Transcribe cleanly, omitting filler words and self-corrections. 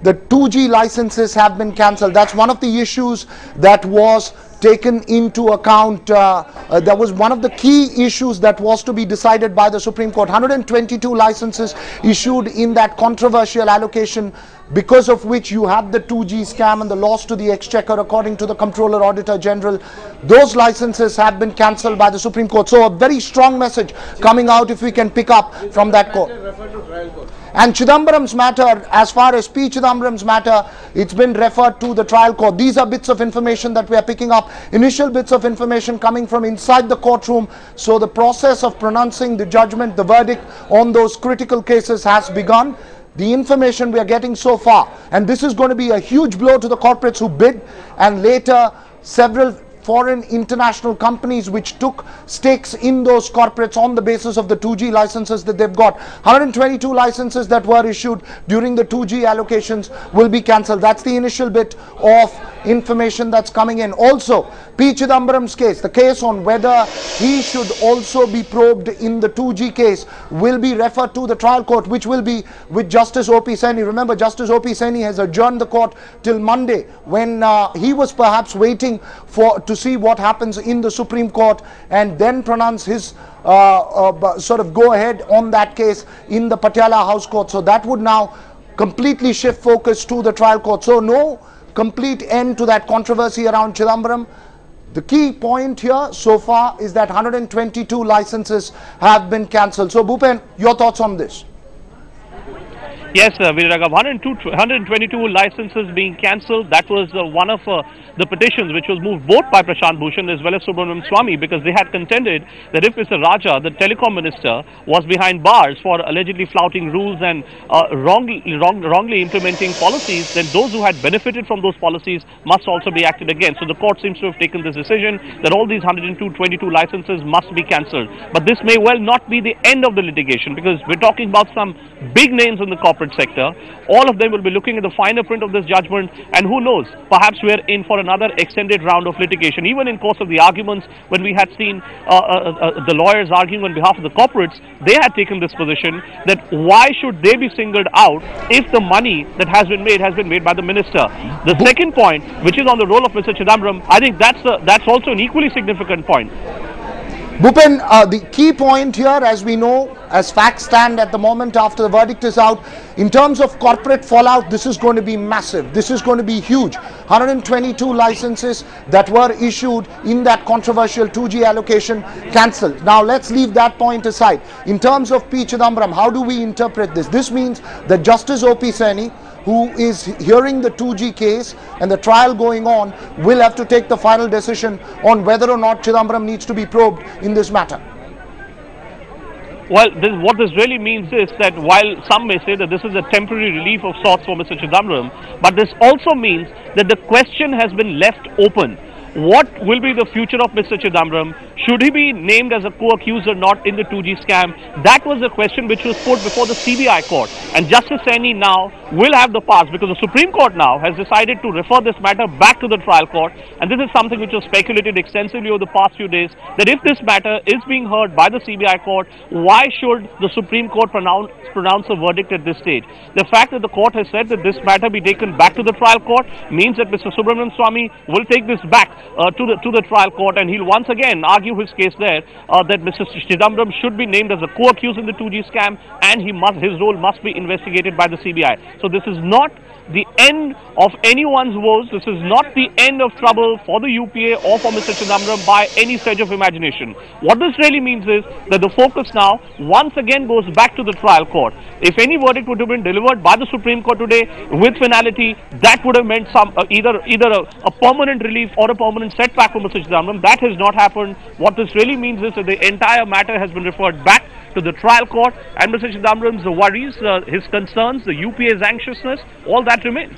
the 2G licenses have been cancelled. That's one of the issues that was taken into account. That was one of the key issues that was to be decided by the Supreme Court. 122 licenses issued in that controversial allocation, because of which you had the 2G scam and the loss to the exchequer, according to the Comptroller Auditor General. Those licenses have been cancelled by the Supreme Court. So a very strong message coming out, if we can pick up from that court. And Chidambaram's matter, as far as P. Chidambaram's matter, it's been referred to the trial court. These are bits of information that we are picking up, initial bits of information coming from inside the courtroom. So the process of pronouncing the judgment, the verdict on those critical cases has begun. The information we are getting so far, and this is going to be a huge blow to the corporates who bid, and later several foreign international companies which took stakes in those corporates on the basis of the 2G licenses that they've got. 122 licenses that were issued during the 2G allocations will be cancelled. That's the initial bit of information that's coming in. Also, P. Chidambaram's case, the case on whether he should also be probed in the 2G case, will be referred to the trial court, which will be with Justice O.P. Saini. Remember, Justice O.P. Saini has adjourned the court till Monday, when he was perhaps waiting to see what happens in the Supreme Court and then pronounce his sort of go ahead on that case in the Patiala House Court. So that would now completely shift focus to the trial court. So no complete end to that controversy around Chidambaram. The key point here so far is that 122 licenses have been cancelled. So Bhupen, your thoughts on this? Yes, Viragav, 122 licenses being cancelled. That was one of the petitions which was moved both by Prashant Bhushan as well as Subramanian Swamy, because they had contended that if Mr. Raja, the telecom minister, was behind bars for allegedly flouting rules and wrongly implementing policies, then those who had benefited from those policies must also be acted against. So the court seems to have taken this decision that all these 122 licenses must be cancelled. But this may well not be the end of the litigation, because we're talking about some big names in the corporate sector. All of them will be looking at the finer print of this judgment, and who knows, perhaps we're in for another extended round of litigation. Even in course of the arguments, when we had seen the lawyers arguing on behalf of the corporates, they had taken this position that why should they be singled out if the money that has been made by the minister. The second point, which is on the role of Mr. Chidambaram, I think that's also an equally significant point. Bhupen, the key point here, as we know, as facts stand at the moment after the verdict is out, in terms of corporate fallout, this is going to be massive. This is going to be huge. 122 licenses that were issued in that controversial 2G allocation cancelled. Now let's leave that point aside. In terms of P. Chidambaram, how do we interpret this? This means that Justice O.P. Saini, who is hearing the 2G case and the trial going on, will have to take the final decision on whether or not Chidambaram needs to be probed in this matter. Well, what this really means is that while some may say that this is a temporary relief of sorts for Mr. Chidambaram, but this also means that the question has been left open. What will be the future of Mr. Chidambaram? Should he be named as a co-accused or not in the 2G scam? That was the question which was put before the CBI court. And Justice Saini now will have the pass, because the Supreme Court now has decided to refer this matter back to the trial court. And this is something which was speculated extensively over the past few days, that if this matter is being heard by the CBI court, why should the Supreme Court pronounce a verdict at this stage? The fact that the court has said that this matter be taken back to the trial court means that Mr. Subramanian Swamy will take this back to the trial court, and he'll once again argue his case there that Mr. Chidambaram should be named as a co-accused in the 2G scam, and his role must be investigated by the CBI. So this is not the end of anyone's woes. This is not the end of trouble for the UPA or for Mr. Chidambaram by any stretch of imagination. What this really means is that the focus now once again goes back to the trial court. If any verdict would have been delivered by the Supreme Court today with finality, that would have meant some either a permanent relief or a permanent setback for Mr. Chidambaram. That has not happened. What this really means is that the entire matter has been referred back to the trial court, and Mr. Chidambaram's worries, his concerns, the UPA's anxiousness, all that remains.